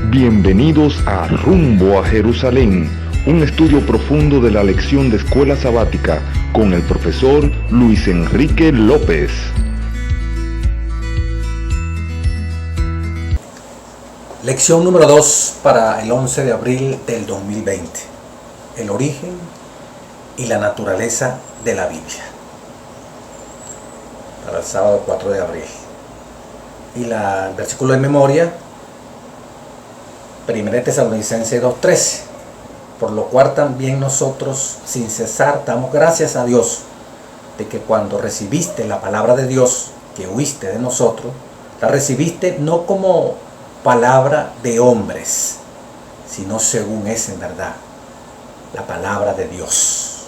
Bienvenidos a Rumbo a Jerusalén, un estudio profundo de la lección de escuela sabática con el profesor Luis Enrique López. Lección número 2 para el 11 de abril del 2020. El origen y la naturaleza de la Biblia. Para el sábado 4 de abril. Y el versículo de memoria, 1 Tesalonicenses 2:13. Por lo cual también nosotros, sin cesar, damos gracias a Dios de que cuando recibiste la palabra de Dios que oíste de nosotros, la recibiste no como palabra de hombres, sino según es en verdad la palabra de Dios,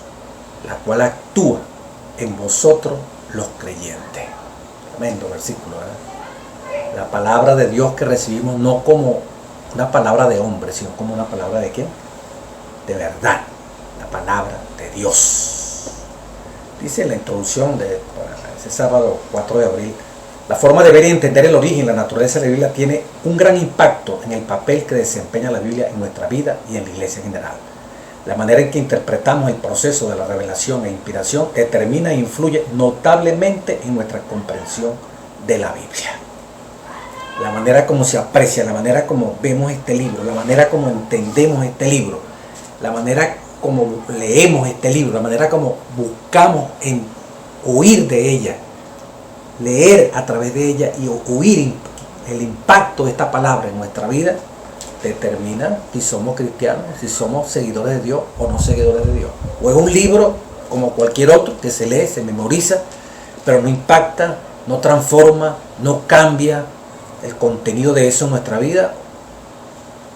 la cual actúa en vosotros los creyentes. Tremendo versículo, ¿verdad? La palabra de Dios que recibimos no como una palabra de hombre, sino como una palabra de ¿quién? De verdad, la palabra de Dios. Dice en la introducción de ese sábado 4 de abril: la forma de ver y entender el origen y la naturaleza de la Biblia tiene un gran impacto en el papel que desempeña la Biblia en nuestra vida y en la iglesia en general. La manera en que interpretamos el proceso de la revelación e inspiración determina e influye notablemente en nuestra comprensión de la Biblia. La manera como se aprecia, la manera como vemos este libro, la manera como entendemos este libro, la manera como leemos este libro, la manera como buscamos en oír de ella, leer a través de ella y oír el impacto de esta palabra en nuestra vida, determina si somos cristianos, si somos seguidores de Dios o no seguidores de Dios. O es un libro como cualquier otro que se lee, se memoriza, pero no impacta, no transforma, no cambia el contenido de eso en nuestra vida.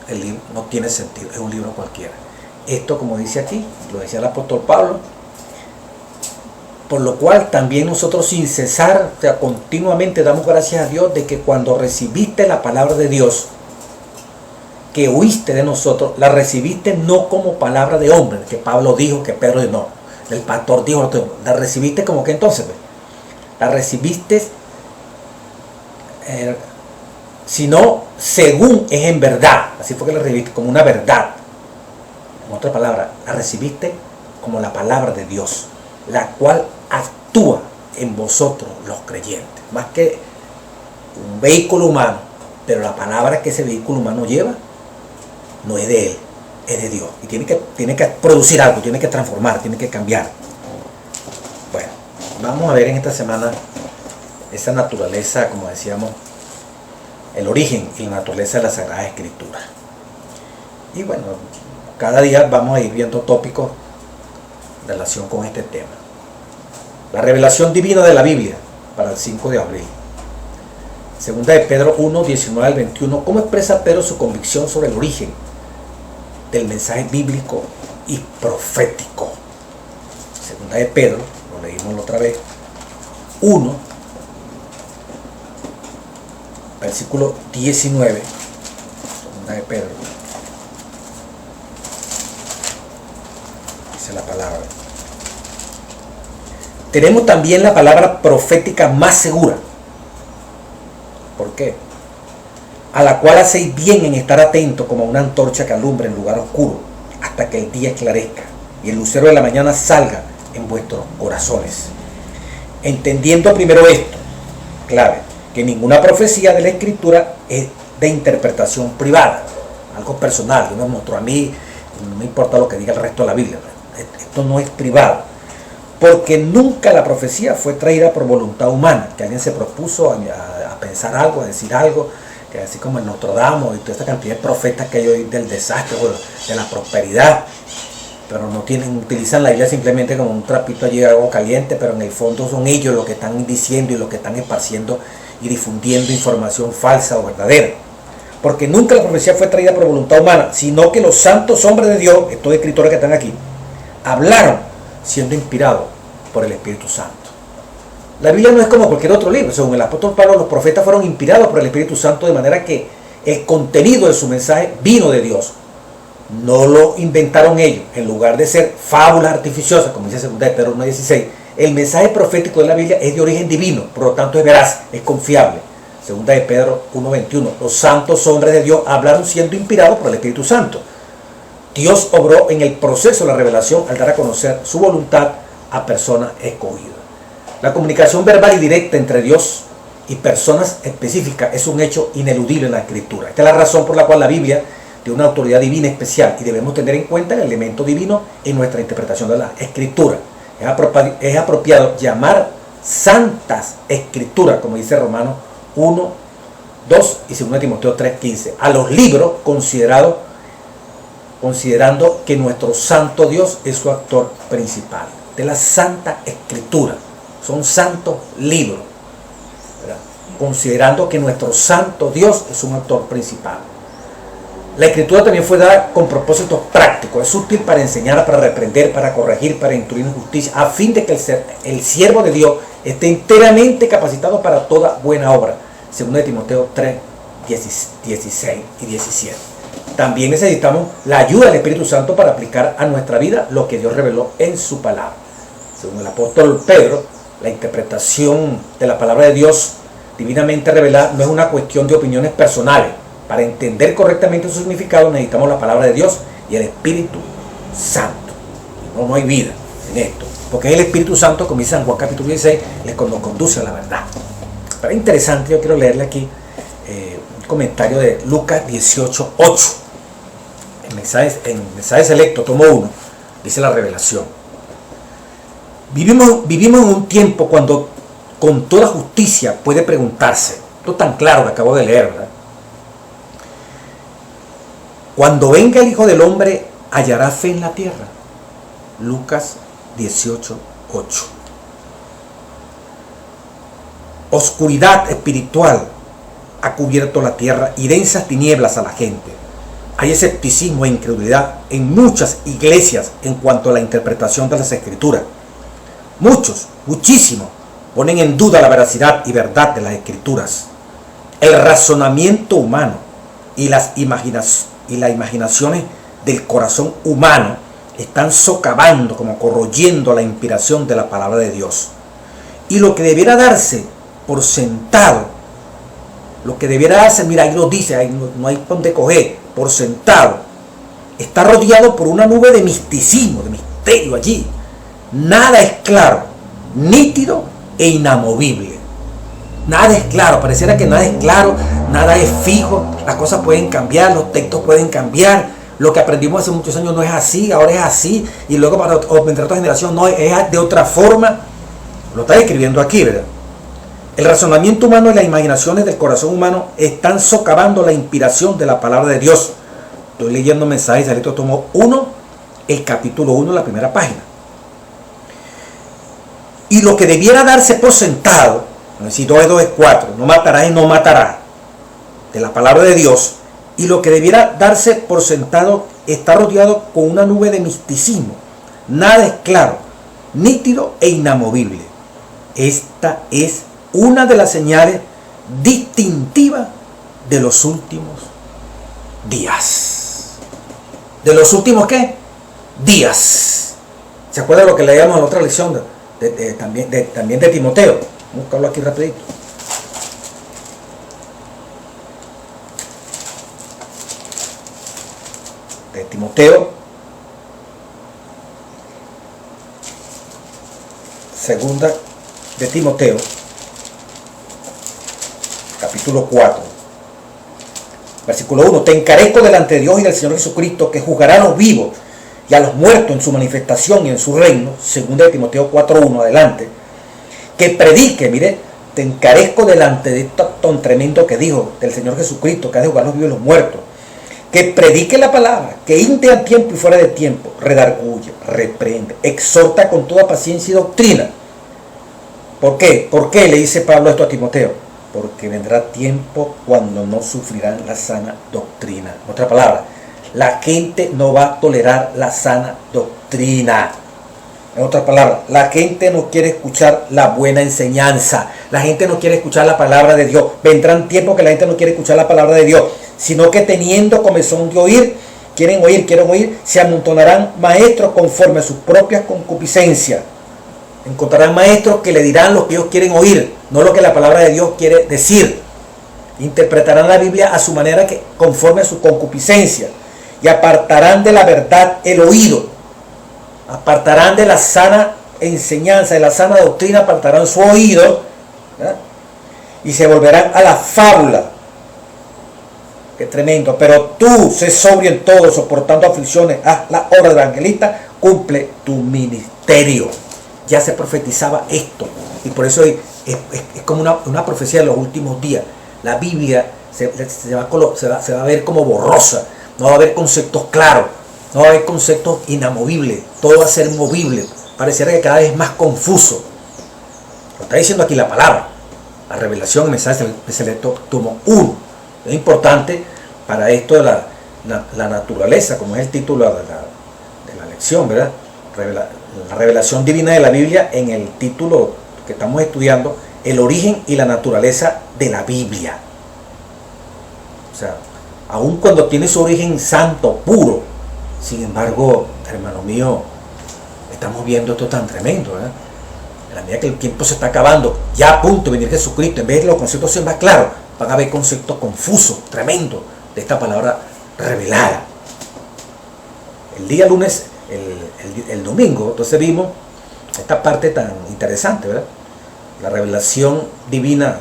El libro no tiene sentido, es un libro cualquiera. Esto, como dice aquí, lo decía el apóstol Pablo, por lo cual también nosotros sin cesar, o sea, continuamente damos gracias a Dios de que cuando recibiste la palabra de Dios que oíste de nosotros, la recibiste no como palabra de hombre, que Pablo dijo, que Pedro no, el pastor dijo, la recibiste como que entonces, la recibiste sino según es en verdad, así fue que la recibiste, como una verdad. En otra palabra, la recibiste como la palabra de Dios, la cual actúa en vosotros los creyentes, más que un vehículo humano, pero la palabra que ese vehículo humano lleva no es de él, es de Dios, y tiene que producir algo, tiene que transformar, tiene que cambiar. Bueno, vamos a ver en esta semana esa naturaleza, como decíamos, el origen y la naturaleza de la Sagrada Escritura. Y bueno, cada día vamos a ir viendo tópicos en relación con este tema. La revelación divina de la Biblia para el 5 de abril. Segunda de Pedro 1, 19 al 21. ¿Cómo expresa Pedro su convicción sobre el origen del mensaje bíblico y profético? Segunda de Pedro, lo leímos la otra vez, 1, versículo 19. Segunda de Pedro. Dice la palabra: tenemos también la palabra profética más segura. ¿Por qué? A la cual hacéis bien en estar atento como una antorcha que alumbra en lugar oscuro hasta que el día esclarezca y el lucero de la mañana salga en vuestros corazones. Entendiendo primero esto, clave, que ninguna profecía de la Escritura es de interpretación privada, algo personal. Yo me mostró a mí, no me importa lo que diga el resto de la Biblia. Esto no es privado, porque nunca la profecía fue traída por voluntad humana, que alguien se propuso a pensar algo, a decir algo, que así como el Nostradamus y toda esta cantidad de profetas que hay hoy del desastre, de la prosperidad, pero no utilizan la Biblia simplemente como un trapito allí de agua caliente, pero en el fondo son ellos los que están diciendo y los que están esparciendo y difundiendo información falsa o verdadera. Porque nunca la profecía fue traída por voluntad humana, sino que los santos hombres de Dios, estos escritores que están aquí, hablaron siendo inspirados por el Espíritu Santo. La Biblia no es como cualquier otro libro. Según el apóstol Pablo, los profetas fueron inspirados por el Espíritu Santo, de manera que el contenido de su mensaje vino de Dios. No lo inventaron ellos. En lugar de ser fábulas artificiosas, como dice 2 de Pedro 1:16, el mensaje profético de la Biblia es de origen divino, por lo tanto es veraz, es confiable. Segunda de Pedro 1:21. Los santos hombres de Dios hablaron siendo inspirados por el Espíritu Santo. Dios obró en el proceso de la revelación al dar a conocer su voluntad a personas escogidas. La comunicación verbal y directa entre Dios y personas específicas es un hecho ineludible en la Escritura. Esta es la razón por la cual la Biblia tiene una autoridad divina especial y debemos tener en cuenta el elemento divino en nuestra interpretación de la Escritura. Es apropiado llamar santas Escrituras, como dice Romanos 1, 2 y 2 Timoteo 3:15, a los libros considerando que nuestro santo Dios es su actor principal. De la Santa Escritura, son santos libros, ¿verdad? Considerando que nuestro santo Dios es un actor principal. La Escritura también fue dada con propósitos prácticos. Es útil para enseñar, para reprender, para corregir, para instruir en justicia, a fin de que el siervo de Dios esté enteramente capacitado para toda buena obra. 2 Timoteo 3, 16 y 17. También necesitamos la ayuda del Espíritu Santo para aplicar a nuestra vida lo que Dios reveló en su palabra. Según el apóstol Pedro, la interpretación de la palabra de Dios divinamente revelada no es una cuestión de opiniones personales. Para entender correctamente su significado necesitamos la palabra de Dios y el Espíritu Santo. No hay vida en esto, porque es el Espíritu Santo, como dice San Juan capítulo 16, el que nos conduce a la verdad. Pero es interesante, yo quiero leerle aquí un comentario de Lucas 18:8. En mensaje selecto, tomo 1, dice la revelación. Vivimos en un tiempo cuando con toda justicia puede preguntarse, esto tan claro que acabo de leer, ¿verdad? Cuando venga el Hijo del Hombre, ¿hallará fe en la tierra? Lucas 18:8. Oscuridad espiritual ha cubierto la tierra y densas tinieblas a la gente. Hay escepticismo e incredulidad en muchas iglesias en cuanto a la interpretación de las Escrituras. Muchísimos, ponen en duda la veracidad y verdad de las Escrituras. El razonamiento humano y las imaginaciones del corazón humano están socavando, como corroyendo la inspiración de la palabra de Dios. Y lo que debiera darse por sentado, mira, ahí lo dice, ahí no hay dónde coger, por sentado, está rodeado por una nube de misticismo, de misterio allí. Nada es claro, nítido e inamovible. Nada es claro, pareciera que nada es claro, nada es fijo, las cosas pueden cambiar, los textos pueden cambiar, lo que aprendimos hace muchos años no es así, ahora es así, y luego para otra generación no, es de otra forma. Lo está escribiendo aquí, ¿verdad? El razonamiento humano y las imaginaciones del corazón humano están socavando la inspiración de la palabra de Dios. Estoy leyendo mensajes, Salito tomo 1, el capítulo 1, la primera página. Y lo que debiera darse por sentado, si 2 es 2 es 4, no matarás y no matarás, de la palabra de Dios, y lo que debiera darse por sentado está rodeado con una nube de misticismo. Nada es claro, nítido e inamovible. Esta es una de las señales distintivas de los últimos días. ¿De los últimos qué? Días. ¿Se acuerdan de lo que leíamos en la otra lección también de Timoteo? Vamos a buscarlo aquí rapidito. De Timoteo, segunda de Timoteo, capítulo 4, versículo 1. Te encarezco delante de Dios y del Señor Jesucristo, que juzgará a los vivos y a los muertos en su manifestación y en su reino, segunda de Timoteo 4:1, adelante, que predique, mire, te encarezco delante de esto tan tremendo que dijo del Señor Jesucristo, que ha de juzgar a los vivos y los muertos, que predique la palabra, que inte a tiempo y fuera de tiempo, redarguye, reprende, exhorta con toda paciencia y doctrina. ¿Por qué? ¿Por qué le dice Pablo esto a Timoteo? Porque vendrá tiempo cuando no sufrirán la sana doctrina. En otra palabra, la gente no va a tolerar la sana doctrina. En otras palabras, la gente no quiere escuchar la buena enseñanza. La gente no quiere escuchar la palabra de Dios. Vendrán tiempos que la gente no quiere escuchar la palabra de Dios, sino que teniendo comezón de oír, quieren oír, se amontonarán maestros conforme a sus propias concupiscencias. Encontrarán maestros que le dirán lo que ellos quieren oír, no lo que la palabra de Dios quiere decir. Interpretarán la Biblia a su manera, que conforme a su concupiscencia, y apartarán de la verdad el oído, apartarán de la sana enseñanza, de la sana doctrina, apartarán su oído, ¿verdad? Y se volverán a la fábula. Qué tremendo. Pero tú, sé sobrio en todo, soportando aflicciones, haz la obra del evangelista, cumple tu ministerio. Ya se profetizaba esto, y por eso es como una profecía de los últimos días. La Biblia se va a ver como borrosa, no va a haber conceptos claros, no va a haber conceptos inamovibles, todo va a ser movible, pareciera que cada vez es más confuso. Lo está diciendo aquí la palabra, la revelación, el mensaje selecto, tomo 1. Es importante para esto de la naturaleza, como es el título de la lección, ¿verdad? La revelación divina de la Biblia, en el título que estamos estudiando, el origen y la naturaleza de la Biblia. O sea, aun cuando tiene su origen santo, puro, sin embargo, hermano mío, estamos viendo esto tan tremendo, ¿verdad? En la medida que el tiempo se está acabando, ya a punto de venir Jesucristo, en vez de los conceptos ser más claros, van a haber conceptos confusos, tremendos, de esta palabra revelada. El día lunes, el domingo, entonces vimos esta parte tan interesante, ¿verdad? La revelación divina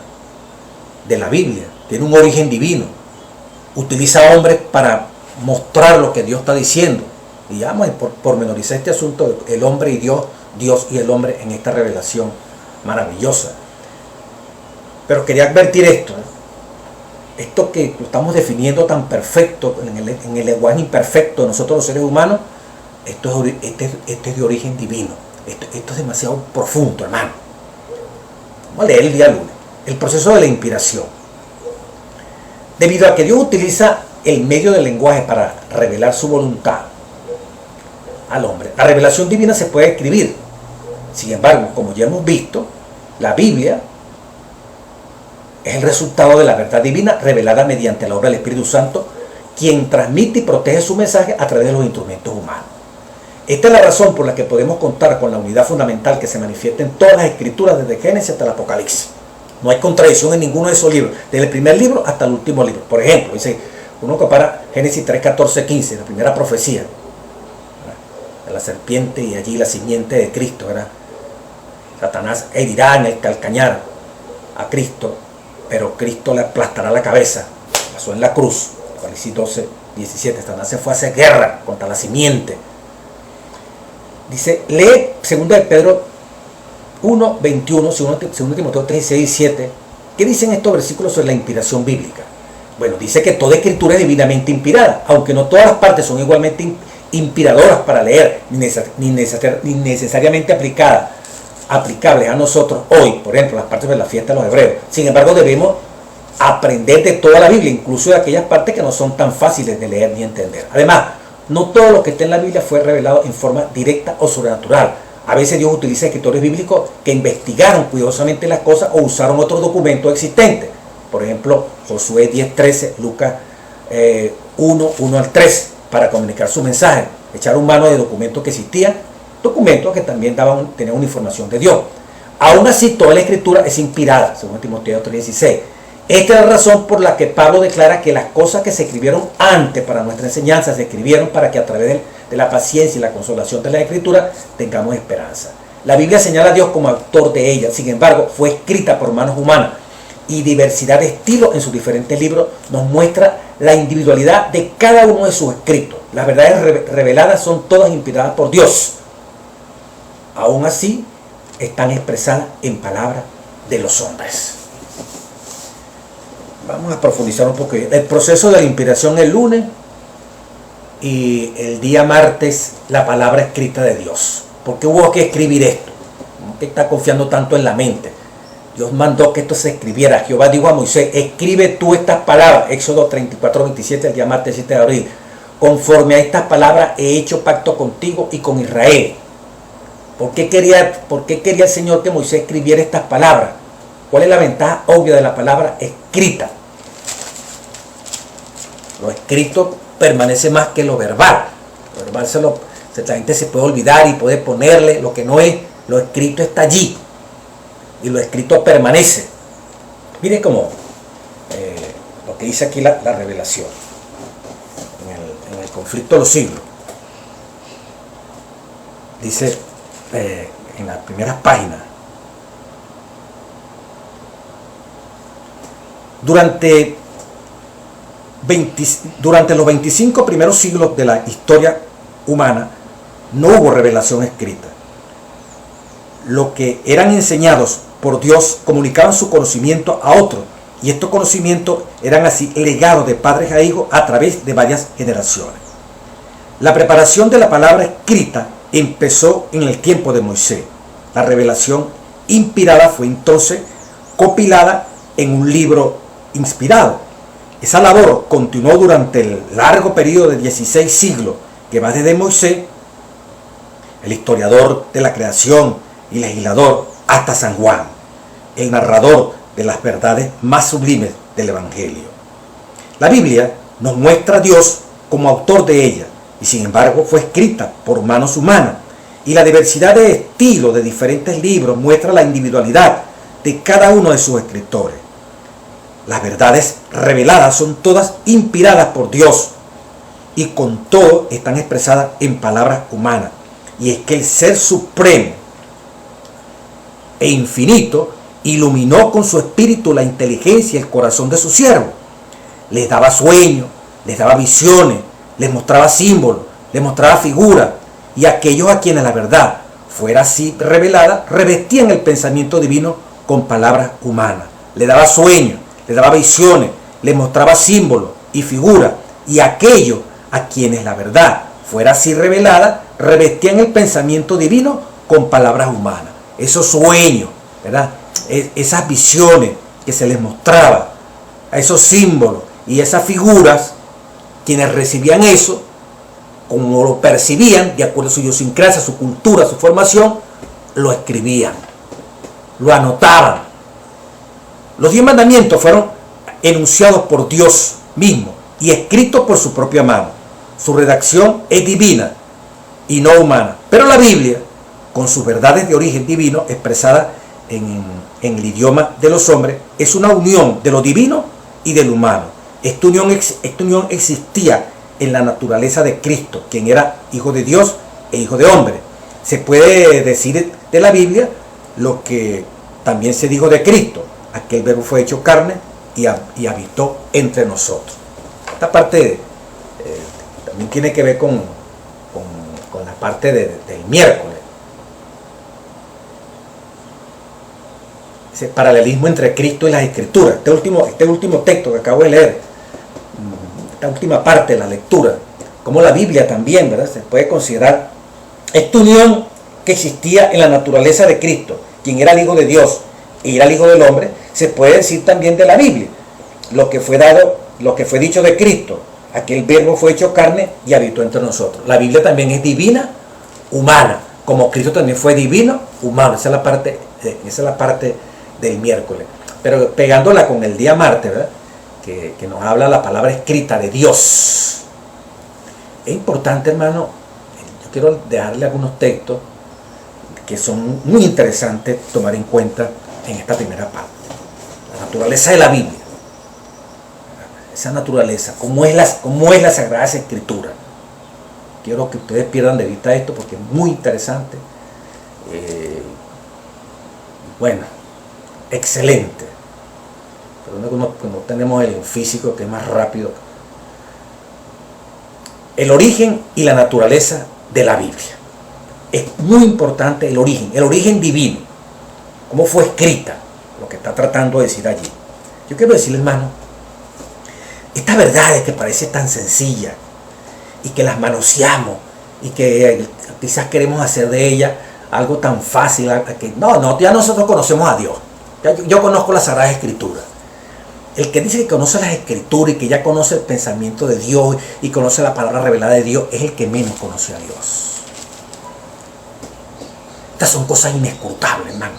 de la Biblia tiene un origen divino, utiliza hombres para mostrar lo que Dios está diciendo, y vamos a pormenorizar este asunto, el hombre y Dios y el hombre en esta revelación maravillosa. Pero quería advertir esto, esto que lo estamos definiendo tan perfecto, en el lenguaje imperfecto de nosotros los seres humanos, esto es de origen divino, esto es demasiado profundo, hermano. Vamos a leer el día lunes, el proceso de la inspiración. Debido a que Dios utiliza el medio del lenguaje para revelar su voluntad al hombre, la revelación divina se puede escribir. Sin embargo, como ya hemos visto, la Biblia es el resultado de la verdad divina revelada mediante la obra del Espíritu Santo, quien transmite y protege su mensaje a través de los instrumentos humanos. Esta es la razón por la que podemos contar con la unidad fundamental que se manifiesta en todas las escrituras, desde Génesis hasta el Apocalipsis. No hay contradicción en ninguno de esos libros, desde el primer libro hasta el último libro. Por ejemplo, dice, uno compara Génesis 3, 14, 15, la primera profecía, ¿verdad?, de la serpiente y allí la simiente de Cristo, ¿verdad? Satanás herirá en el calcañar a Cristo, pero Cristo le aplastará la cabeza. Pasó en la cruz. Apocalipsis 12, 17. Satanás se fue a hacer guerra contra la simiente. Dice, lee 2 de Pedro 1, 21, 2 Timoteo 3, 6 y 7. ¿Qué dicen estos versículos sobre la inspiración bíblica? Bueno, dice que toda escritura es divinamente inspirada, aunque no todas las partes son igualmente inspiradoras para leer, ni necesariamente aplicables a nosotros hoy, por ejemplo, las partes de la fiesta de los hebreos. Sin embargo, debemos aprender de toda la Biblia, incluso de aquellas partes que no son tan fáciles de leer ni entender. Además, no todo lo que está en la Biblia fue revelado en forma directa o sobrenatural. A veces Dios utiliza escritores bíblicos que investigaron cuidadosamente las cosas o usaron otros documentos existentes. Por ejemplo, Josué 10, 13, Lucas 1, 1 al 3, para comunicar su mensaje. Echaron mano de documentos que existían, documentos que también tenían una información de Dios. Aún así, toda la escritura es inspirada, según Timoteo 3:16. Esta es la razón por la que Pablo declara que las cosas que se escribieron antes para nuestra enseñanza se escribieron para que a través de la paciencia y la consolación de la escritura tengamos esperanza. La Biblia señala a Dios como autor de ella, sin embargo, fue escrita por manos humanas, y diversidad de estilos en sus diferentes libros nos muestra la individualidad de cada uno de sus escritos. Las verdades reveladas son todas inspiradas por Dios. Aún así, están expresadas en palabras de los hombres. Vamos a profundizar un poco. El proceso de la inspiración el lunes, y el día martes la palabra escrita de Dios. ¿Por qué hubo que escribir esto? ¿Por qué está confiando tanto en la mente? Dios mandó que esto se escribiera. Jehová dijo a Moisés, escribe tú estas palabras. Éxodo 34, 27, el día martes 7 de abril. Conforme a estas palabras he hecho pacto contigo y con Israel. ¿Por qué quería el Señor que Moisés escribiera estas palabras? ¿Cuál es la ventaja obvia de la palabra escrita? Lo escrito permanece más que lo verbal. Lo verbal la gente se puede olvidar y puede ponerle lo que no es. Lo escrito está allí y lo escrito permanece. Mire cómo que dice aquí la revelación, en el conflicto de los siglos. Dice en las primeras páginas: durante los 25 primeros siglos de la historia humana no hubo revelación escrita. Lo que eran enseñados por Dios comunicaban su conocimiento a otros, y estos conocimientos eran así legados de padres a hijos a través de varias generaciones. La preparación de la palabra escrita empezó en el tiempo de Moisés. La revelación inspirada fue entonces compilada en un libro inspirado. Esa labor continuó durante el largo periodo de 16 siglos que va desde Moisés, el historiador de la creación y legislador, hasta San Juan, el narrador de las verdades más sublimes del Evangelio. La Biblia nos muestra a Dios como autor de ella, y sin embargo fue escrita por manos humanas, y la diversidad de estilos de diferentes libros muestra la individualidad de cada uno de sus escritores. Las verdades reveladas son todas inspiradas por Dios, y con todo están expresadas en palabras humanas. Y es que el Ser Supremo e infinito iluminó con su espíritu la inteligencia y el corazón de sus siervos. Les daba sueños, les daba visiones, les mostraba símbolos, les mostraba figuras, y aquellos a quienes la verdad fuera así revelada revestían el pensamiento divino con palabras humanas. Les daba sueños, les daba visiones, les mostraba símbolos y figuras, y aquellos a quienes la verdad fuera así revelada revestían el pensamiento divino con palabras humanas. Esos sueños, ¿verdad? Esas visiones que se les mostraba, a esos símbolos y esas figuras, quienes recibían eso, como lo percibían, de acuerdo a su idiosincrasia, su cultura, su formación, lo escribían, lo anotaban. Los 10 mandamientos fueron enunciados por Dios mismo y escritos por su propia mano. Su redacción es divina y no humana, pero la Biblia, con sus verdades de origen divino expresadas en el idioma de los hombres, es una unión de lo divino y de lo humano. Esta unión existía en la naturaleza de Cristo, quien era hijo de Dios e hijo de hombre. Se puede decir de la Biblia lo que también se dijo de Cristo: aquel verbo fue hecho carne y habitó entre nosotros. Esta parte también tiene que ver con la parte del miércoles. Ese paralelismo entre Cristo y las Escrituras. Este último texto que acabo de leer, esta última parte de la lectura, como la Biblia también, ¿verdad?, se puede considerar esta unión que existía en la naturaleza de Cristo, quien era el Hijo de Dios y era el Hijo del hombre. Se puede decir también de la Biblia, lo que fue dicho de Cristo: aquel verbo fue hecho carne y habitó entre nosotros. La Biblia también es divina, humana, como Cristo también fue divino, humano. Esa es la parte del miércoles. Pero pegándola con el día martes, ¿verdad?, que nos habla la palabra escrita de Dios. Es importante, hermano, yo quiero dejarle algunos textos que son muy interesantes tomar en cuenta en esta primera parte. La naturaleza de la Biblia. Esa naturaleza, cómo es la Sagrada Escritura. Quiero que ustedes pierdan de vista esto porque es muy interesante. Bueno, excelente. Pero no tenemos el físico, que es más rápido. El origen y la naturaleza de la Biblia. Es muy importante el origen divino. Cómo fue escrita, lo que está tratando de decir allí. Yo quiero decirle, hermano, esta verdad es que parece tan sencilla y que las manoseamos y que quizás queremos hacer de ella algo tan fácil, que ya nosotros conocemos a Dios. Yo conozco la Sagrada Escritura. El que dice que conoce las Escrituras y que ya conoce el pensamiento de Dios y conoce la palabra revelada de Dios es el que menos conoce a Dios. Estas son cosas inescrutables, hermano.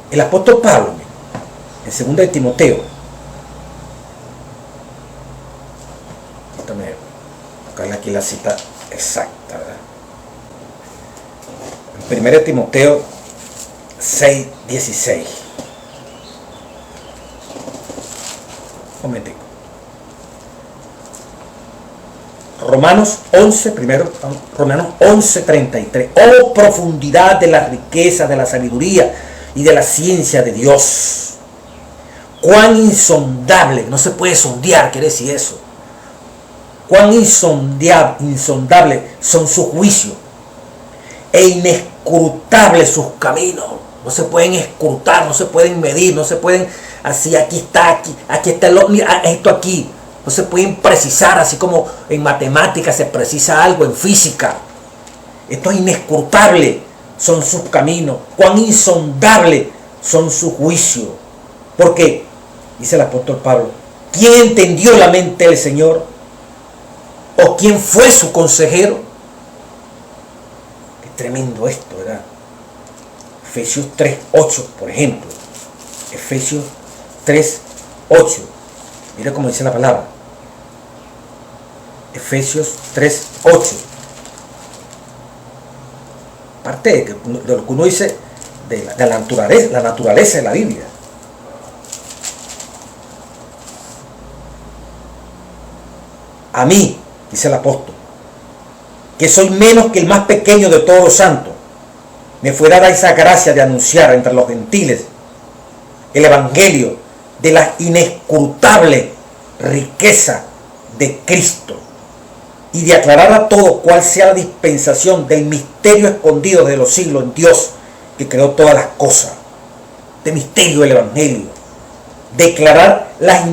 El apóstol Pablo, en 2 de Timoteo, déjame buscarle aquí la cita exacta, ¿verdad? En 1 de Timoteo 6:16. Un momentico. Romanos 11, primero, Romanos 11:33. Oh profundidad de la riqueza, de la sabiduría y de la ciencia de Dios. Cuán insondable, no se puede sondear, quiere decir eso. Cuán insondable son sus juicios e inescrutables sus caminos. No se pueden escrutar, no se pueden medir, no se pueden, así, aquí está esto aquí. No se pueden precisar, así como en matemáticas se precisa algo, en física. Esto es inescrutable, son sus caminos. Cuán insondable son sus juicios. Porque, dice el apóstol Pablo, ¿quién entendió la mente del Señor? ¿O quién fue su consejero? Qué tremendo esto, ¿verdad? Efesios 3:8, por ejemplo. Efesios 3:8. Mira cómo dice la palabra. Efesios 3:8. Parte de lo que uno dice de la naturaleza de la Biblia. A mí, dice el apóstol, que soy menos que el más pequeño de todos los santos, me fue dada esa gracia de anunciar entre los gentiles el evangelio de la inescrutable riqueza de Cristo y de aclarar a todos cuál sea la dispensación del misterio escondido de los siglos en Dios que creó todas las cosas. De misterio del evangelio, declarar la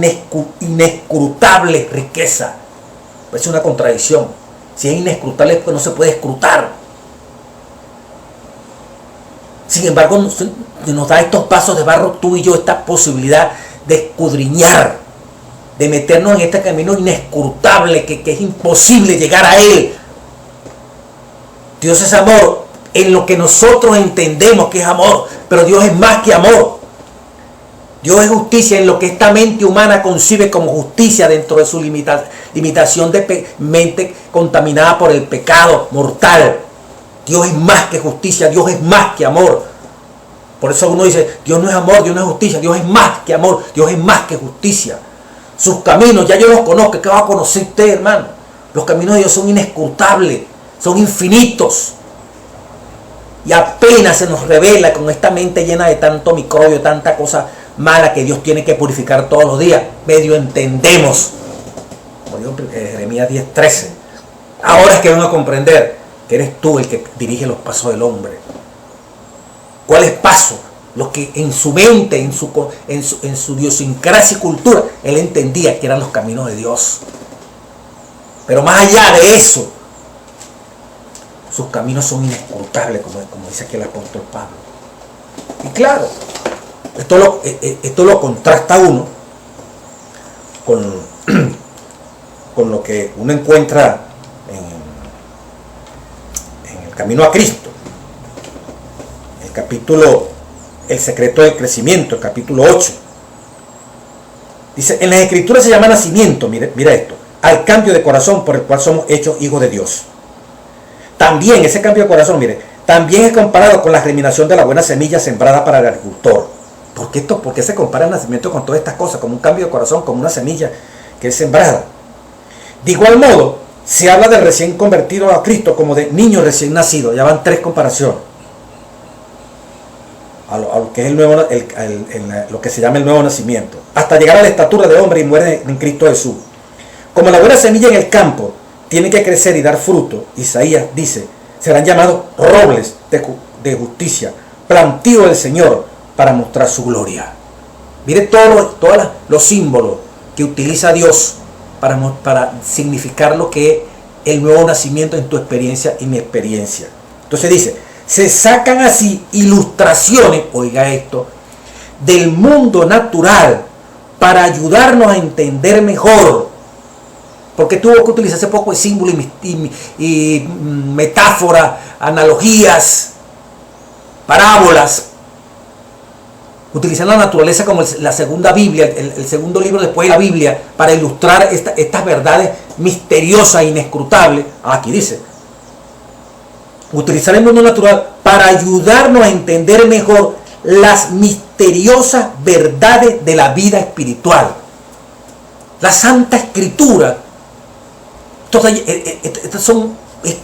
inescrutable riqueza. Es una contradicción. Si es inescrutable, pues no se puede escrutar. Sin embargo, nos da estos pasos de barro, tú y yo, esta posibilidad de escudriñar, de meternos en este camino inescrutable, que es imposible llegar a él. Dios es amor en lo que nosotros entendemos que es amor, pero Dios es más que amor. Dios es justicia en lo que esta mente humana concibe como justicia dentro de su limitación de mente contaminada por el pecado mortal. Dios es más que justicia, Dios es más que amor. Por eso uno dice, Dios no es amor, Dios no es justicia, Dios es más que amor, Dios es más que justicia. Sus caminos, ya yo los conozco, ¿qué va a conocer usted, hermano? Los caminos de Dios son inescrutables, son infinitos. Y apenas se nos revela con esta mente llena de tanto microbio, tanta cosa mala que Dios tiene que purificar todos los días, medio entendemos. Como dijo Jeremías 10:13. Ahora es que vengo a comprender que eres tú el que dirige los pasos del hombre. ¿Cuáles pasos? Los que en su mente, en su idiosincrasia y cultura, él entendía que eran los caminos de Dios. Pero más allá de eso, sus caminos son inescrutables, como dice aquí el apóstol Pablo. Y claro, esto lo contrasta uno con lo que uno encuentra en el camino a Cristo. El secreto del crecimiento, el capítulo 8. Dice, en las escrituras se llama nacimiento, mira esto, al cambio de corazón por el cual somos hechos hijos de Dios. También ese cambio de corazón, también es comparado con la germinación de la buena semilla sembrada para el agricultor. ¿Por qué se compara el nacimiento con todas estas cosas? Como un cambio de corazón, como una semilla que es sembrada. De igual modo, se habla del recién convertido a Cristo como de niño recién nacido. Ya van 3 comparaciones. A lo que es lo que se llama el nuevo nacimiento. Hasta llegar a la estatura de hombre y muere en Cristo Jesús. Como la buena semilla en el campo tiene que crecer y dar fruto, Isaías dice, serán llamados robles de justicia, plantío del Señor, para mostrar su gloria. Mire todos los símbolos que utiliza Dios para significar lo que es el nuevo nacimiento en tu experiencia y mi experiencia. Entonces dice, se sacan así ilustraciones, oiga esto, del mundo natural para ayudarnos a entender mejor. Porque tuvo que utilizar ese poco de símbolos y metáforas, analogías, parábolas. Utilizar la naturaleza como la segunda Biblia, el segundo libro después de la Biblia, para ilustrar estas verdades misteriosas e inescrutables. Aquí dice, utilizar el mundo natural para ayudarnos a entender mejor las misteriosas verdades de la vida espiritual. La Santa Escritura Esto es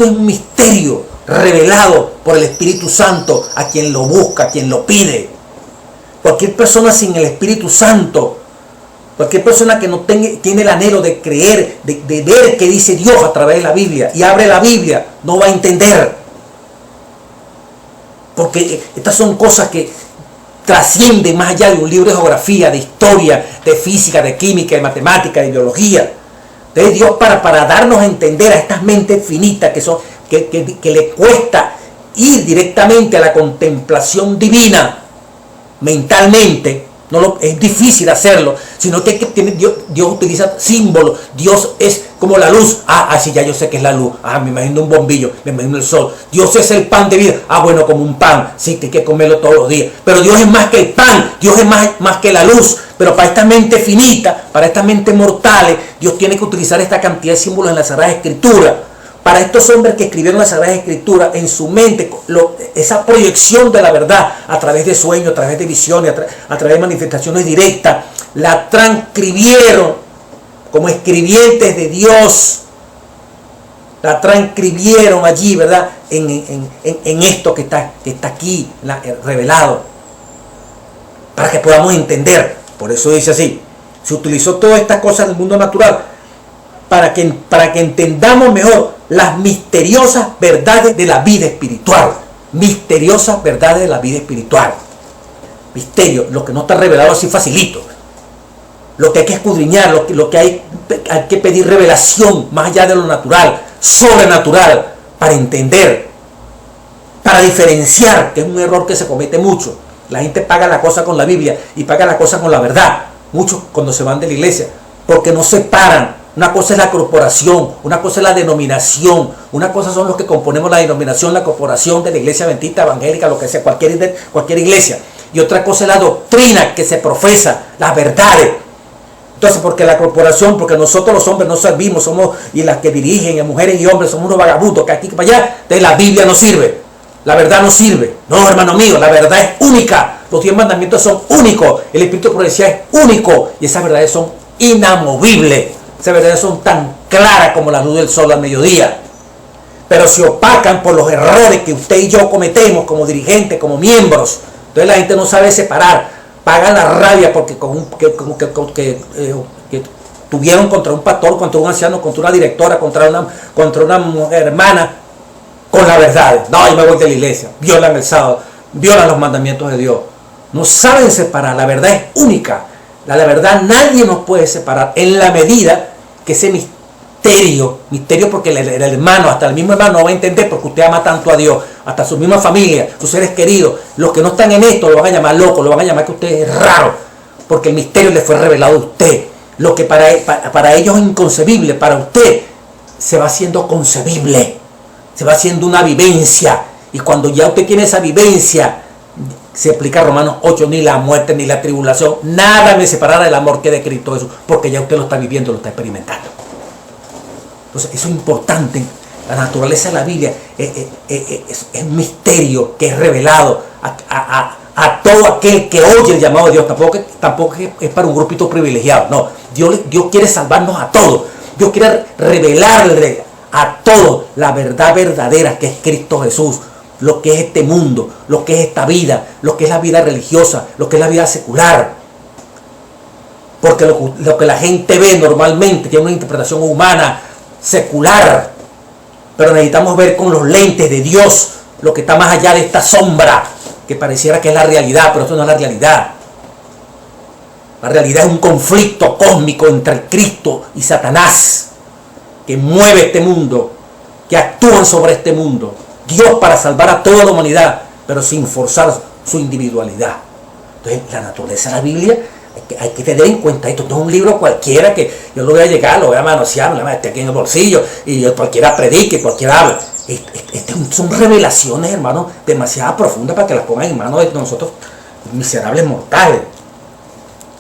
un misterio revelado por el Espíritu Santo a quien lo busca, a quien lo pide. Cualquier persona sin el Espíritu Santo, cualquier persona que no tiene el anhelo de creer, de ver qué dice Dios a través de la Biblia y abre la Biblia, no va a entender. Porque estas son cosas que trascienden más allá de un libro de geografía, de historia, de física, de química, de matemática, de biología. Entonces Dios para darnos a entender a estas mentes finitas que le cuesta ir directamente a la contemplación divina mentalmente, es difícil hacerlo, sino que Dios utiliza símbolos. Dios es como la luz. Sí, ya yo sé que es la luz. Me imagino un bombillo, me imagino el sol. Dios es el pan de vida. Bueno, como un pan. Sí, que hay que comerlo todos los días. Pero Dios es más que el pan. Dios es más que la luz. Pero para esta mente finita, para estas mentes mortales, Dios tiene que utilizar esta cantidad de símbolos en la Sagrada Escritura. Para estos hombres que escribieron la Sagrada Escritura, en su mente, esa proyección de la verdad a través de sueños, a través de visiones, a través de manifestaciones directas, la transcribieron como escribientes de Dios. La transcribieron allí, ¿verdad? En esto que está aquí revelado, para que podamos entender. Por eso dice así: se utilizó todas estas cosas del mundo natural para que entendamos mejor las misteriosas verdades de la vida espiritual. Misteriosas verdades de la vida espiritual. Misterio, lo que no está revelado así facilito. Lo que hay que escudriñar, lo que hay que pedir revelación más allá de lo natural, sobrenatural, para entender, para diferenciar, que es un error que se comete mucho. La gente paga la cosa con la Biblia y paga la cosa con la verdad. Muchos cuando se van de la iglesia, porque no separan. Una cosa es la corporación, una cosa es la denominación, una cosa son los que componemos la denominación, la corporación de la iglesia adventista, evangélica, lo que sea, cualquier iglesia. Y otra cosa es la doctrina que se profesa, las verdades. Entonces, porque la corporación, porque nosotros los hombres no servimos, y las que dirigen, mujeres y hombres, somos unos vagabundos, que aquí para allá, de la Biblia no sirve, la verdad no sirve. No, hermano mío, la verdad es única, los 10 mandamientos son únicos, el Espíritu de profecía es único, y esas verdades son inamovibles. Esas verdades son tan claras como la luz del sol al mediodía. Pero se opacan por los errores que usted y yo cometemos como dirigentes, como miembros. Entonces la gente no sabe separar. Paga la rabia porque que tuvieron contra un pastor, contra un anciano, contra una directora, contra una hermana, con la verdad. No, yo me voy de la iglesia. Violan el sábado, violan los mandamientos de Dios. No saben separar. La verdad es única. La verdad nadie nos puede separar en la medida que ese misterio porque el hermano, hasta el mismo hermano no va a entender porque usted ama tanto a Dios, hasta su misma familia, sus seres queridos, los que no están en esto lo van a llamar loco, lo van a llamar que usted es raro, porque el misterio le fue revelado a usted. Lo que para ellos es inconcebible, para usted se va haciendo concebible, se va haciendo una vivencia, y cuando ya usted tiene esa vivencia, se explica Romanos 8, ni la muerte ni la tribulación, nada me separará del amor que de Cristo Jesús, porque ya usted lo está viviendo, lo está experimentando. Entonces eso es importante. La naturaleza de la Biblia es un misterio que es revelado a todo aquel que oye el llamado de Dios. Tampoco es para un grupito privilegiado, no. Dios quiere salvarnos a todos. Dios quiere revelarle a todos la verdad verdadera que es Cristo Jesús. Lo que es este mundo, lo que es esta vida, lo que es la vida religiosa, lo que es la vida secular. Porque lo que la gente ve normalmente tiene una interpretación humana, secular. Pero necesitamos ver con los lentes de Dios lo que está más allá de esta sombra, que pareciera que es la realidad, pero esto no es la realidad. La realidad es un conflicto cósmico entre Cristo y Satanás, que mueve este mundo, que actúan sobre este mundo. Dios para salvar a toda la humanidad, pero sin forzar su individualidad. Entonces, la naturaleza de la Biblia, hay que tener en cuenta esto. No es un libro cualquiera que yo lo voy a llegar, lo voy a manosear, lo voy a meter aquí en el bolsillo, y cualquiera predique, cualquiera habla. Son revelaciones, hermano, demasiado profundas para que las pongan en manos de nosotros, miserables mortales.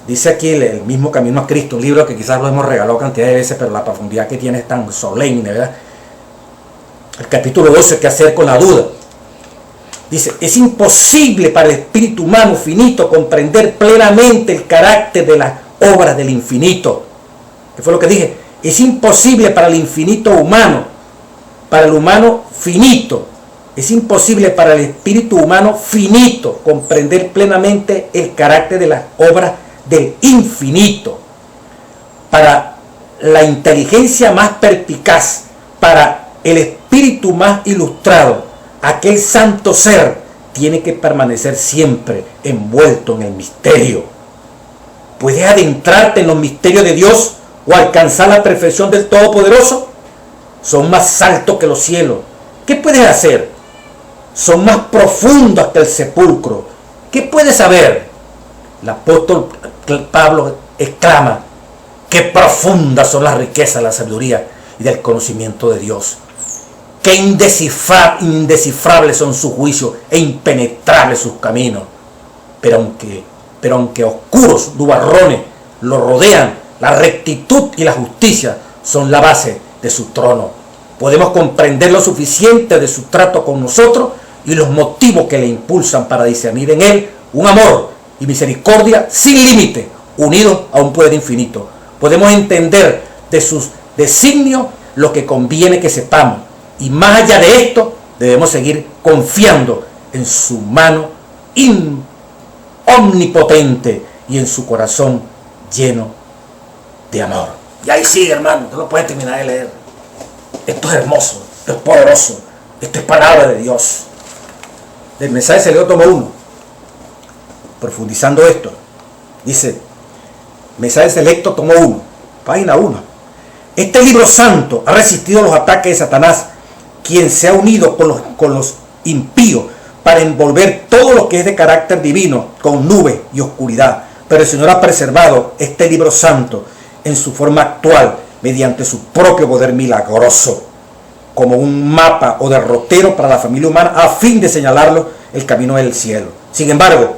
Dice aquí el mismo Camino a Cristo, un libro que quizás lo hemos regalado cantidad de veces, pero la profundidad que tiene es tan solemne, ¿verdad? El capítulo 12, ¿qué hacer con la duda? Dice, es imposible para el espíritu humano finito comprender plenamente el carácter de las obras del infinito. ¿Qué fue lo que dije? Es imposible para el infinito humano, para el humano finito, es imposible para el espíritu humano finito comprender plenamente el carácter de las obras del infinito. Para la inteligencia más perspicaz, para el espíritu más ilustrado, aquel santo ser tiene que permanecer siempre envuelto en el misterio. ¿Puedes adentrarte en los misterios de Dios o alcanzar la perfección del Todopoderoso? Son más altos que los cielos. ¿Qué puedes hacer? Son más profundos que el sepulcro. ¿Qué puedes saber? El apóstol Pablo exclama: qué profundas son las riquezas de la sabiduría y del conocimiento de Dios. Qué indescifrables son sus juicios e impenetrables sus caminos. Pero aunque oscuros nubarrones lo rodean, la rectitud y la justicia son la base de su trono. Podemos comprender lo suficiente de su trato con nosotros y los motivos que le impulsan para discernir en él un amor y misericordia sin límite, unidos a un poder infinito. Podemos entender de sus designios lo que conviene que sepamos, y más allá de esto debemos seguir confiando en su mano omnipotente y en su corazón lleno de amor. Y ahí sigue, hermano, no lo puedes terminar de leer. Esto es hermoso, esto es poderoso, esto es palabra de Dios. Del mensaje se leo tomo 1, profundizando esto, dice: mensaje selecto tomo 1, página 1. Este libro santo ha resistido los ataques de Satanás, quien se ha unido con los impíos para envolver todo lo que es de carácter divino con nubes y oscuridad. Pero el Señor ha preservado este libro santo en su forma actual mediante su propio poder milagroso, como un mapa o derrotero para la familia humana a fin de señalarlo el camino del cielo. Sin embargo,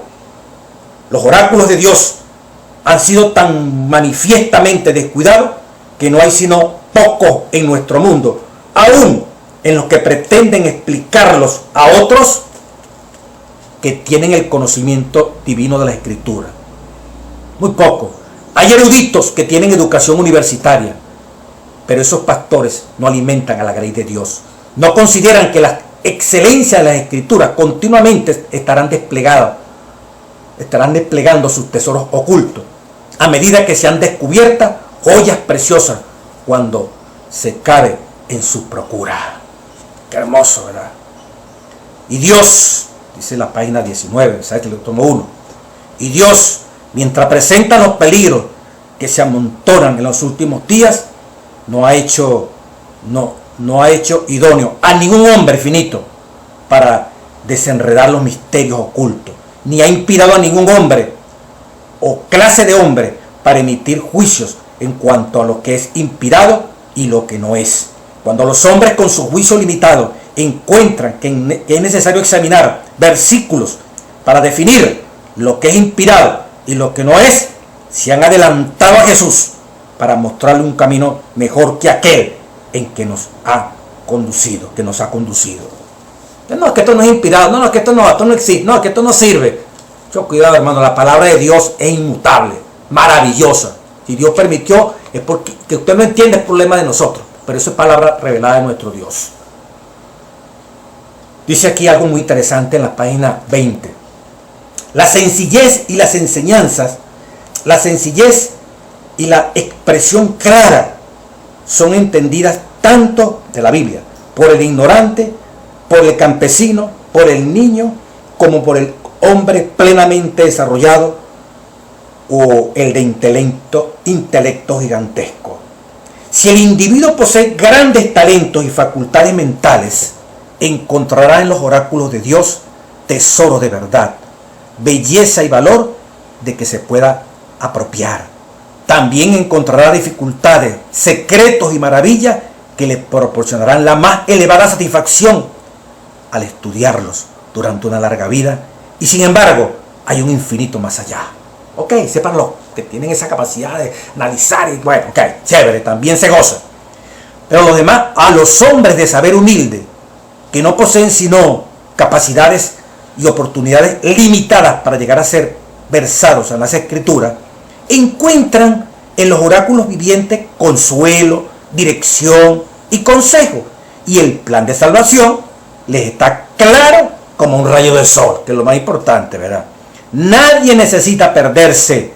los oráculos de Dios han sido tan manifiestamente descuidados que no hay sino pocos en nuestro mundo, aún en los que pretenden explicarlos a otros que tienen el conocimiento divino de la Escritura. Muy poco. Hay eruditos que tienen educación universitaria, pero esos pastores no alimentan a la grey de Dios. No consideran que la excelencia de las Escrituras continuamente estarán desplegando sus tesoros ocultos a medida que sean descubiertas joyas preciosas cuando se cabe en su procura. Qué hermoso, ¿verdad? Y Dios, dice la página 19, ¿sabes? Que lo tomo 1. Y Dios, mientras presenta los peligros que se amontonan en los últimos días, no ha hecho idóneo a ningún hombre finito para desenredar los misterios ocultos, ni ha inspirado a ningún hombre o clase de hombre para emitir juicios en cuanto a lo que es inspirado y lo que no es. Cuando los hombres con su juicio limitado encuentran que es necesario examinar versículos para definir lo que es inspirado y lo que no es, se han adelantado a Jesús para mostrarle un camino mejor que aquel en que nos ha conducido, No, es que esto no es inspirado, no, es que esto no existe, no, es que esto no sirve. Yo, cuidado, hermano, la palabra de Dios es inmutable, maravillosa. Si Dios permitió, es porque que usted no entiende el problema de nosotros, pero eso es palabra revelada de nuestro Dios. Dice aquí algo muy interesante en la página 20. La sencillez y las enseñanzas, la sencillez y la expresión clara son entendidas tanto de la Biblia por el ignorante, por el campesino, por el niño, como por el hombre plenamente desarrollado o el de intelecto gigantesco. Si el individuo posee grandes talentos y facultades mentales, encontrará en los oráculos de Dios tesoro de verdad, belleza y valor de que se pueda apropiar. También encontrará dificultades, secretos y maravillas que le proporcionarán la más elevada satisfacción al estudiarlos durante una larga vida. Y sin embargo, hay un infinito más allá. Ok, sepan los que tienen esa capacidad de analizar y bueno, ok, chévere, también se goza. Pero los demás, a los hombres de saber humilde, que no poseen sino capacidades y oportunidades limitadas para llegar a ser versados en las Escrituras, encuentran en los oráculos vivientes consuelo, dirección y consejo. Y el plan de salvación les está claro como un rayo del sol, que es lo más importante, ¿verdad? Nadie necesita perderse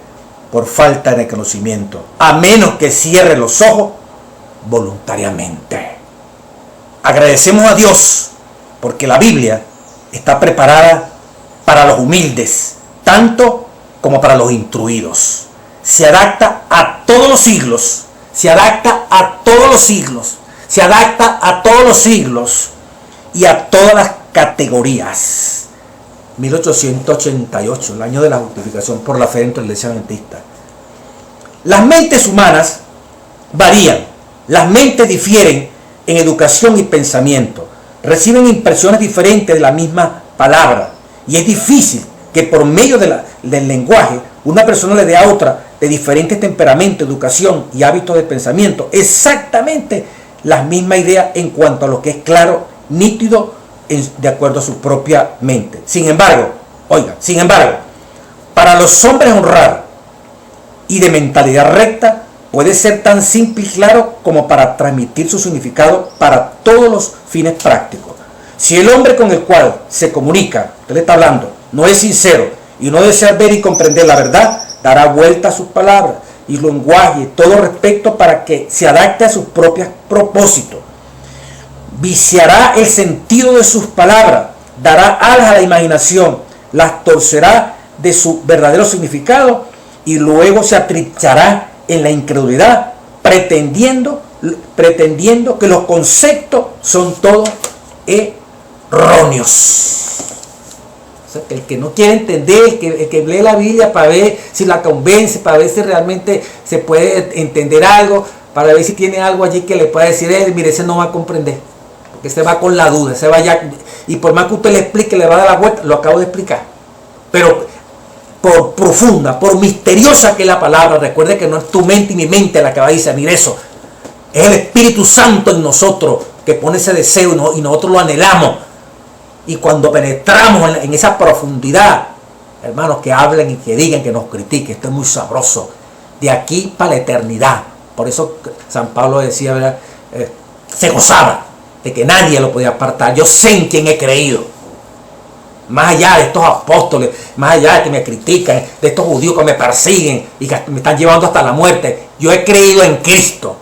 por falta de conocimiento, a menos que cierre los ojos voluntariamente. Agradecemos a Dios porque la Biblia está preparada para los humildes, tanto como para los instruidos. Se adapta a todos los siglos, se adapta a todos los siglos, se adapta a todos los siglos y a todas las categorías. 1888, el año de la justificación por la fe dentro de la Iglesia Adventista. Las mentes humanas varían, las mentes difieren en educación y pensamiento, reciben impresiones diferentes de la misma palabra y es difícil que por medio del lenguaje una persona le dé a otra de diferentes temperamentos, educación y hábitos de pensamiento exactamente las mismas ideas en cuanto a lo que es claro, nítido, de acuerdo a su propia mente. Sin embargo, para los hombres honrar y de mentalidad recta puede ser tan simple y claro como para transmitir su significado para todos los fines prácticos. Si el hombre con el cual se comunica, usted le está hablando, no es sincero y no desea ver y comprender la verdad, dará vuelta a sus palabras y lenguaje, todo respecto para que se adapte a sus propios propósitos. Viciará el sentido de sus palabras, dará alas a la imaginación, las torcerá de su verdadero significado y luego se atrichará en la incredulidad, pretendiendo que los conceptos son todos erróneos. O sea, que el que no quiere entender, el que lee la Biblia para ver si la convence, para ver si realmente se puede entender algo, para ver si tiene algo allí que le pueda decir, mire, ese no va a comprender, porque se va con la duda, se va ya, y por más que usted le explique, le va a dar la vuelta, lo acabo de explicar. Pero por profunda, por misteriosa que es la palabra, recuerde que no es tu mente y mi mente la que va a decir, mire eso, es el Espíritu Santo en nosotros que pone ese deseo y nosotros lo anhelamos. Y cuando penetramos en esa profundidad, hermanos, que hablen y que digan, que nos critiquen, esto es muy sabroso, de aquí para la eternidad. Por eso San Pablo decía, ¿verdad? Se gozaba de que nadie lo podía apartar. Yo sé en quién he creído. Más allá de estos apóstoles, más allá de que me critican, de estos judíos que me persiguen y que me están llevando hasta la muerte, yo he creído en Cristo.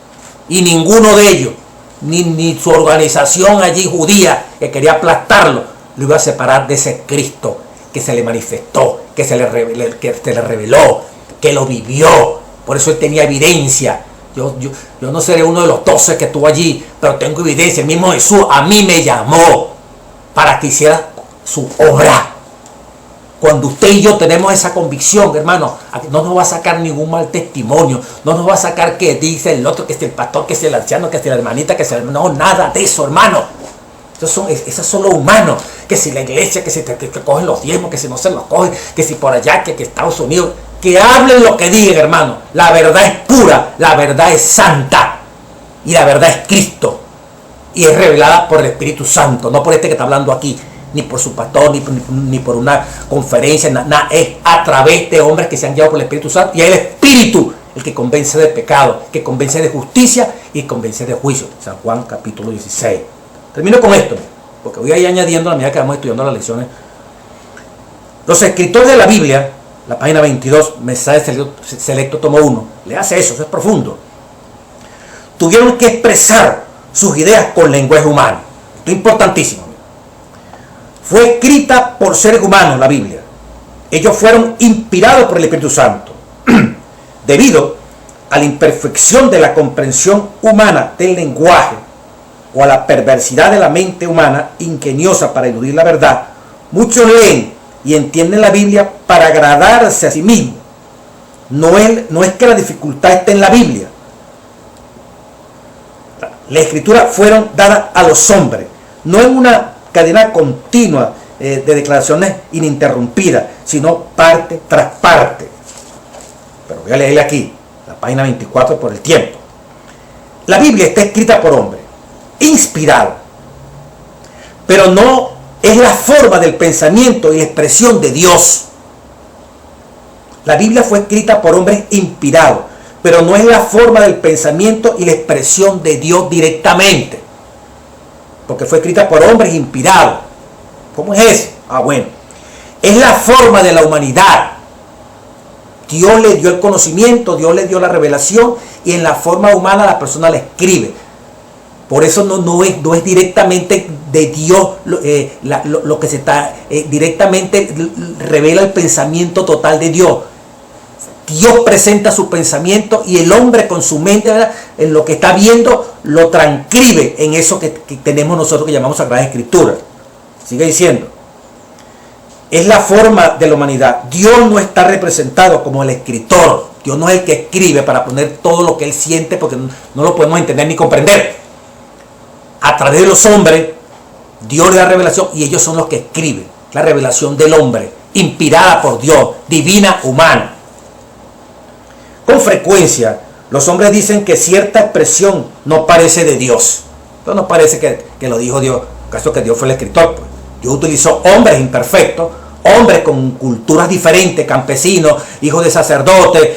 Y ninguno de ellos, ni su organización allí judía que quería aplastarlo, lo iba a separar de ese Cristo que se le manifestó, que se le reveló, que lo vivió. Por eso él tenía evidencia. Yo no seré uno de los 12 que estuvo allí, pero tengo evidencia. El mismo Jesús a mí me llamó para que hiciera su obra. Cuando usted y yo tenemos esa convicción, hermano, no nos va a sacar ningún mal testimonio, no nos va a sacar que dice el otro, que es el pastor, que es el anciano, que es la hermanita, que es el... No, nada de eso, hermano. Esos son los humanos, que si la iglesia, que si que cogen los diezmos, que si no se los cogen, que si por allá, que Estados Unidos, que hablen lo que digan, hermano. La verdad es pura, la verdad es santa y la verdad es Cristo y es revelada por el Espíritu Santo, no por este que está hablando aquí, ni por su pastor, ni por una conferencia, nada, es a través de hombres que se han llevado por el Espíritu Santo y es el Espíritu el que convence de pecado, que convence de justicia y convence de juicio. San Juan capítulo 16. Termino con esto, porque voy a ir añadiendo a medida que vamos estudiando las lecciones. Los escritores de la Biblia, la página 22, mensaje selecto tomo 1, le hace eso es profundo. Tuvieron que expresar sus ideas con lenguaje humano. Esto es importantísimo. Fue escrita por seres humanos la Biblia. Ellos fueron inspirados por el Espíritu Santo. Debido a la imperfección de la comprensión humana del lenguaje o a la perversidad de la mente humana ingeniosa para eludir la verdad, muchos leen y entienden la Biblia para agradarse a sí mismos. No es que la dificultad esté en la Biblia. La escritura fueron dadas a los hombres, no en una cadena continua de declaraciones ininterrumpidas, sino parte tras parte. Pero voy a leerle aquí, la página 24 por el tiempo. La Biblia está escrita por hombres, inspirada, pero no es la forma del pensamiento y la expresión de Dios. La Biblia fue escrita por hombres inspirados, pero no es la forma del pensamiento y la expresión de Dios directamente, porque fue escrita por hombres inspirados. ¿Cómo es eso? Bueno, es la forma de la humanidad. Dios le dio el conocimiento, Dios le dio la revelación, y en la forma humana la persona la escribe. Por eso no es directamente de Dios lo que se está, directamente revela el pensamiento total de Dios. Dios presenta su pensamiento y el hombre con su mente, ¿verdad?, en lo que está viendo, lo transcribe en eso que tenemos nosotros que llamamos Sagrada Escritura. Sigue diciendo, es la forma de la humanidad. Dios no está representado como el escritor. Dios no es el que escribe para poner todo lo que él siente, porque no lo podemos entender ni comprender. A través de los hombres, Dios le da revelación y ellos son los que escriben. La revelación del hombre, inspirada por Dios, divina, humana. Con frecuencia, los hombres dicen que cierta expresión no parece de Dios. Entonces no parece que lo dijo Dios, caso que Dios fue el escritor. Pues. Dios utilizó hombres imperfectos, hombres con culturas diferentes, campesinos, hijos de sacerdotes,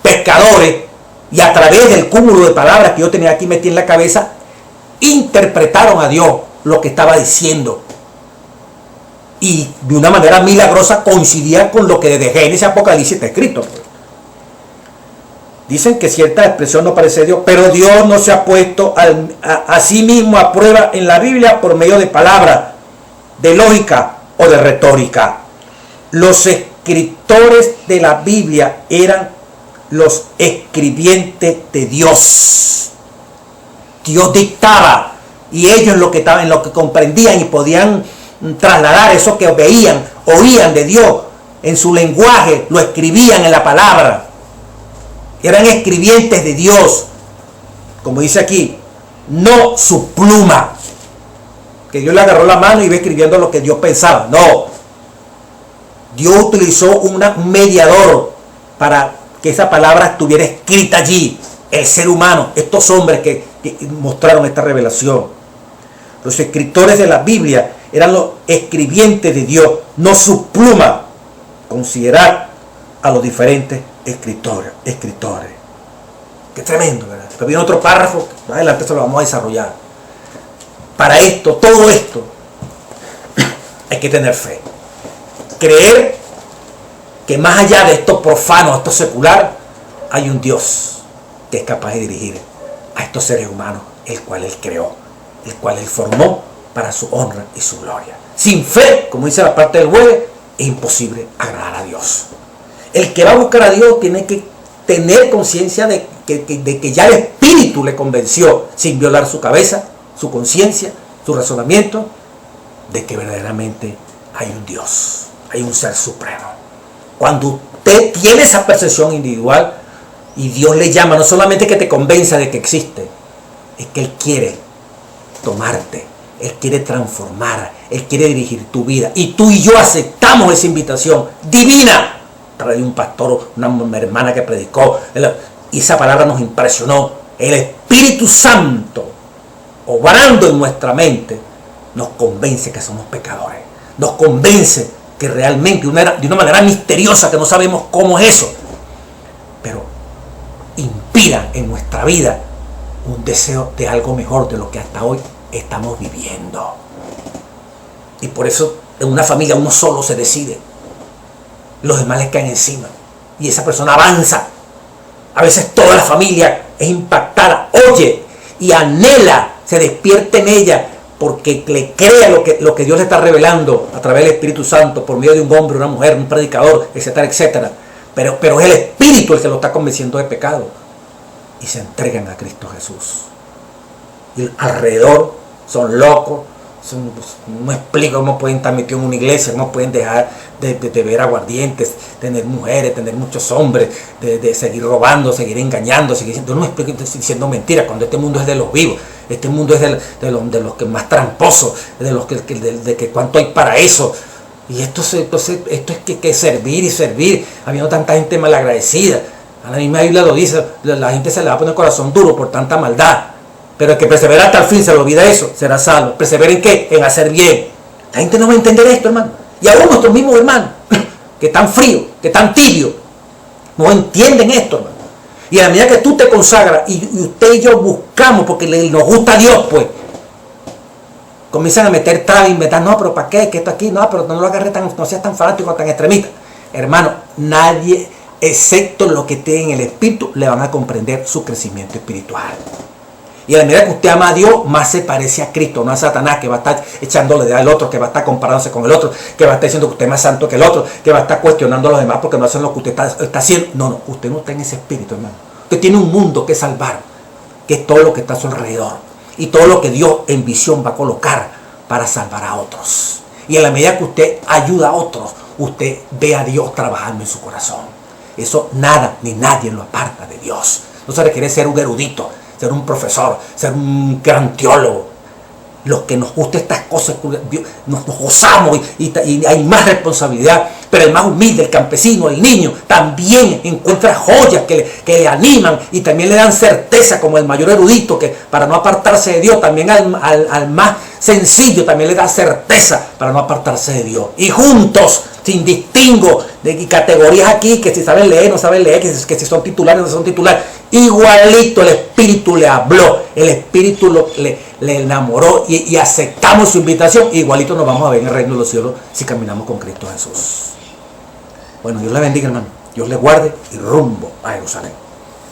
pescadores, y a través del cúmulo de palabras que yo tenía aquí metidas en la cabeza, interpretaron a Dios lo que estaba diciendo. Y de una manera milagrosa coincidía con lo que desde Génesis a Apocalipsis está escrito. Dicen que cierta expresión no parece Dios, pero Dios no se ha puesto a sí mismo a prueba en la Biblia por medio de palabras, de lógica o de retórica. Los escritores de la Biblia eran los escribientes de Dios. Dios dictaba y ellos lo que comprendían y podían trasladar eso que veían, oían de Dios en su lenguaje, lo escribían en la palabra. Eran escribientes de Dios, como dice aquí, no su pluma, que Dios le agarró la mano y iba escribiendo lo que Dios pensaba. No, Dios utilizó un mediador para que esa palabra estuviera escrita allí. El ser humano, estos hombres que mostraron esta revelación. Los escritores de la Biblia eran los escribientes de Dios, no su pluma. Considerar a los diferentes escritores. Qué tremendo, ¿verdad? Pero viene otro párrafo, más adelante se lo vamos a desarrollar. Para esto, todo esto, hay que tener fe. Creer que más allá de esto profano, esto secular, hay un Dios que es capaz de dirigir a estos seres humanos, el cual Él creó, el cual Él formó para su honra y su gloria. Sin fe, como dice la parte del jueves, es imposible agradar a Dios. El que va a buscar a Dios tiene que tener conciencia de que ya el Espíritu le convenció, sin violar su cabeza, su conciencia, su razonamiento, de que verdaderamente hay un Dios, hay un ser supremo. Cuando usted tiene esa percepción individual y Dios le llama, no solamente que te convenza de que existe, es que Él quiere tomarte, Él quiere transformar, Él quiere dirigir tu vida. Y tú y yo aceptamos esa invitación divina. Trae un pastor, una hermana que predicó, y esa palabra nos impresionó. El Espíritu Santo, obrando en nuestra mente, nos convence que somos pecadores. Nos convence que realmente, de una manera misteriosa, que no sabemos cómo es eso, pero inspira en nuestra vida un deseo de algo mejor de lo que hasta hoy estamos viviendo. Y por eso en una familia uno solo se decide, los demás les caen encima y esa persona avanza. A veces toda la familia es impactada, oye y anhela, se despierta en ella porque le crea lo que Dios le está revelando a través del Espíritu Santo por medio de un hombre, una mujer, un predicador, etcétera, etcétera. Pero es el Espíritu el que lo está convenciendo de pecado y se entregan a Cristo Jesús. Y alrededor son locos. No explico cómo pueden estar metidos en una iglesia, cómo pueden dejar de beber aguardientes, tener mujeres, tener muchos hombres, de seguir robando, seguir engañando, seguir diciendo, no me explico, estoy diciendo mentiras, cuando este mundo es de los vivos, este mundo es de los que más tramposos, de que cuánto hay para eso. Y esto es que servir y servir, habiendo tanta gente malagradecida. A la misma Biblia lo dice, la gente se le va a poner el corazón duro por tanta maldad. Pero el que persevera hasta el fin, se le olvida eso, será salvo. ¿Persevera en qué? En hacer bien. La gente no va a entender esto, hermano. Y aún nuestros mismos hermanos, que están fríos, que están tibios, No entienden esto, hermano. Y a la medida que tú te consagras y usted y yo buscamos porque nos gusta a Dios, pues comienzan a meter trabas, inventar, no, pero ¿para qué? Que esto aquí, no, pero no lo agarres tan, no seas tan fanático, tan extremista. Hermano, nadie, excepto los que tienen el Espíritu, le van a comprender su crecimiento espiritual. Y a la medida que usted ama a Dios, más se parece a Cristo, no a Satanás, que va a estar echándole al otro, que va a estar comparándose con el otro, que va a estar diciendo que usted es más santo que el otro, que va a estar cuestionando a los demás porque no hacen lo que usted está haciendo. No, usted no está en ese espíritu, hermano. Usted tiene un mundo que salvar, que es todo lo que está a su alrededor. Y todo lo que Dios en visión va a colocar para salvar a otros. Y en la medida que usted ayuda a otros, usted ve a Dios trabajando en su corazón. Eso nada ni nadie lo aparta de Dios. No se requiere ser un erudito, ser un profesor, ser un gran teólogo. Los que nos gusta estas cosas, nos gozamos y hay más responsabilidad. Pero el más humilde, el campesino, el niño, también encuentra joyas que le animan y también le dan certeza, como el mayor erudito, que para no apartarse de Dios, también al más sencillo también le da certeza para no apartarse de Dios. Y juntos, sin distingo de categorías aquí, que si saben leer, no saben leer, que si son titulares, no son titulares, igualito el Espíritu le habló, el Espíritu le enamoró y aceptamos su invitación, igualito nos vamos a ver en el reino de los cielos si caminamos con Cristo Jesús. Bueno, Dios le bendiga, hermano. Dios le guarde y rumbo a Jerusalén.